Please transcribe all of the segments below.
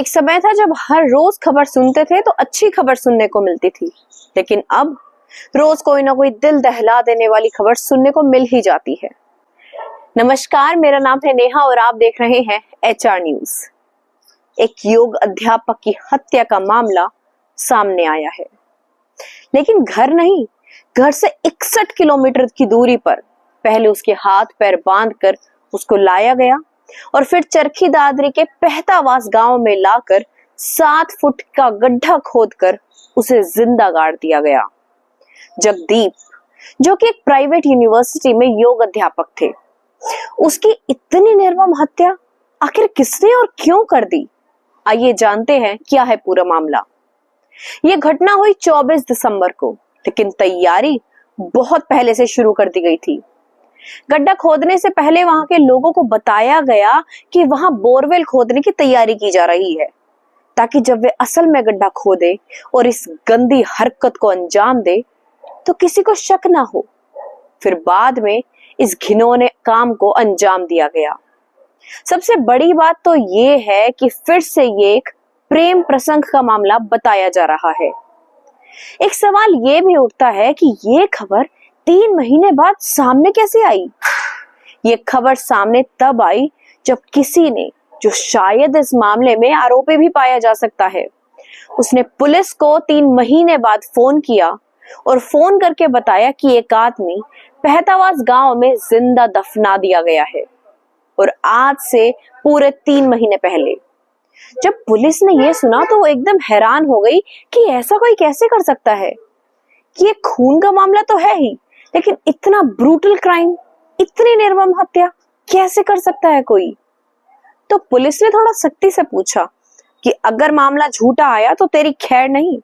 एक समय था जब हर रोज खबर सुनते थे तो अच्छी खबर सुनने को मिलती थी, लेकिन अब रोज कोई ना कोई दिल दहला देने वाली खबर सुनने को मिल ही जाती है। नमस्कार, मेरा नाम है नेहा और आप देख रहे हैं HR न्यूज। एक योग अध्यापक की हत्या का मामला सामने आया है, लेकिन घर नहीं, घर से 61 किलोमीटर की दूरी पर पहले उसके हाथ पैर बांधकर उसको लाया गया और फिर चरखी दादरी के पहतावास गांव में लाकर 7 फुट का गड्ढा खोदकर उसे जिंदा गाड़ दिया गया। जगदीप, जो कि एक प्राइवेट यूनिवर्सिटी में योग अध्यापक थे, उसकी इतनी निर्मम हत्या आखिर किसने और क्यों कर दी? आइए जानते हैं क्या है पूरा मामला। यह घटना हुई 24 दिसंबर को, लेकिन तैयारी बहुत पहले से शुरू कर दी गई थी। गड्ढा खोदने से पहले वहां के लोगों को बताया गया कि वहां बोरवेल खोदने की तैयारी की जा रही है, ताकि जब वे असल में गड्ढा खोदे और इस गंदी हरकत को अंजाम दे तो किसी को शक ना हो। फिर बाद में इस घिनौने काम को अंजाम दिया गया। सबसे बड़ी बात तो ये है कि फिर से ये एक प्रेम प्रसंग का मामला बताया जा रहा है। एक सवाल ये भी उठता है कि ये खबर 3 महीने बाद सामने कैसे आई? ये खबर सामने तब आई जब किसी ने, जो शायद इस मामले में आरोपी भी पाया जा सकता है, उसने पुलिस को 3 महीने बाद फोन किया और फोन करके बताया कि एक आदमी पहतावास गांव में जिंदा दफना दिया गया है। और आज से पूरे 3 महीने पहले जब पुलिस ने यह सुना तो वो एकदम हैरान हो गई कि ऐसा कोई कैसे कर सकता है कि ये खून का मामला तो है ही, लेकिन इतना ब्रूटल क्राइम, इतनी निर्मम हत्या कैसे कर सकता है कोई? तो पुलिस ने थोड़ा सख्ती से पूछा कि अगर मामला झूठा आया तो तेरी खैर नहीं।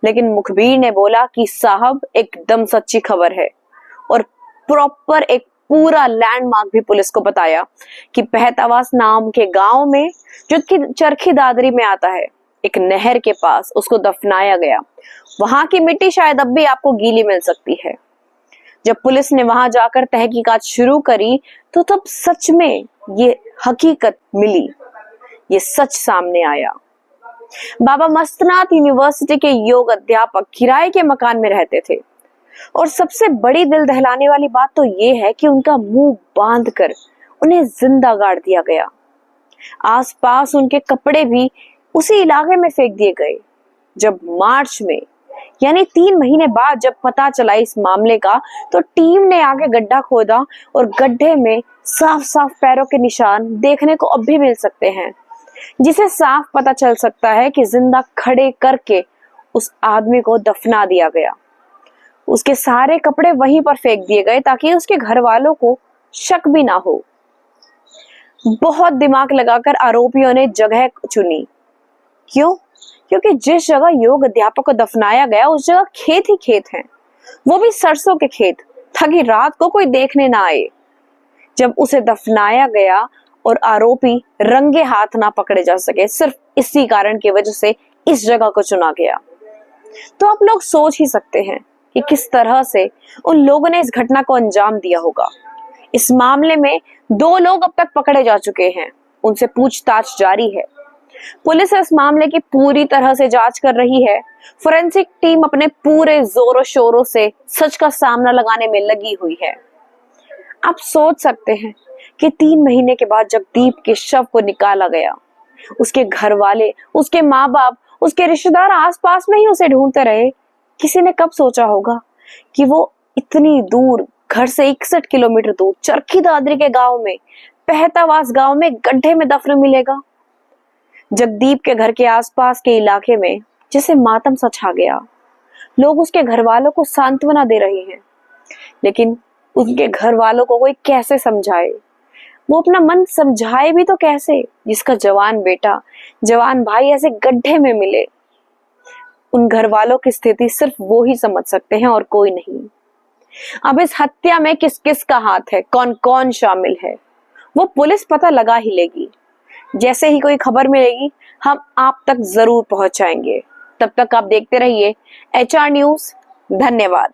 लेकिन मुखबिर ने बोला कि साहब, एकदम सच्ची खबर है, और प्रॉपर एक पूरा लैंडमार्क भी पुलिस को बताया कि पहतावास नाम के गांव में, जो कि चरखी दादरी में आता है, एक नहर के पास उसको दफनाया गया। वहां की मिट्टी शायद अब भी आपको गीली मिल सकती है। जब पुलिस ने वहां जाकर तहकीकात शुरू करी तो तब सच में ये हकीकत मिली, ये सच सामने आया। बाबा मस्तनाथ यूनिवर्सिटी के योग अध्यापक किराए के मकान में रहते थे, और सबसे बड़ी दिल दहलाने वाली बात तो ये है कि उनका मुंह बांधकर उन्हें जिंदा गाड़ दिया गया। आसपास उनके कपड़े भी उसी इलाके में फेंक दिए गए। जब मार्च में, यानी 3 महीने बाद जब पता चला इस मामले का, तो टीम ने आगे गड्ढा खोदा और गड्ढे में साफ साफ पैरों के निशान देखने को अब भी मिल सकते हैं, जिसे साफ पता चल सकता है कि जिंदा खड़े करके उस आदमी को दफना दिया गया। उसके सारे कपड़े वहीं पर फेंक दिए गए ताकि उसके घर वालों को शक भी ना हो। बहुत दिमाग लगाकर आरोपियों ने जगह चुनी। क्यों? क्योंकि जिस जगह योग अध्यापक को दफनाया गया उस जगह खेत ही खेत हैं, वो भी सरसों के खेत, ताकि रात को कोई देखने ना आए। जब उसे दफनाया गया और आरोपी रंगे हाथ ना पकड़े जा सके, सिर्फ इसी कारण की वजह से इस जगह को चुना गया। तो आप लोग सोच ही सकते हैं कि किस तरह से उन लोगों ने इस घटना को अंजाम दिया होगा। इस मामले में 2 लोग अब तक पकड़े जा चुके हैं, उनसे पूछताछ जारी है। पुलिस इस मामले की पूरी तरह से जांच कर रही है। फोरेंसिक टीम अपने पूरे जोरों शोरों से सच का सामना लगाने में लगी हुई है। आप सोच सकते हैं कि 3 महीने के बाद जगदीप के शव को निकाला गया, उसके घर वाले, उसके माँ बाप, उसके रिश्तेदार आसपास में ही उसे ढूंढते रहे। किसी ने कब सोचा होगा कि वो इतनी दूर, घर से 61 किलोमीटर दूर चरखी दादरी के गांव में, पहतावास गांव में गड्ढे में दफन मिलेगा। जगदीप के घर के आसपास के इलाके में जैसे मातम सा छा गया। लोग उसके घर वालों को सांत्वना दे रहे हैं, लेकिन उनके घर वालों को कोई कैसे समझाए? वो अपना मन समझाए भी तो कैसे, जिसका जवान बेटा, जवान भाई ऐसे गड्ढे में मिले? उन घर वालों की स्थिति सिर्फ वो ही समझ सकते हैं और कोई नहीं। अब इस हत्या में किस किस का हाथ है, कौन कौन शामिल है, वो पुलिस पता लगा ही लेगी। जैसे ही कोई खबर मिलेगी हम आप तक जरूर पहुंचाएंगे। तब तक आप देखते रहिए HR न्यूज। धन्यवाद।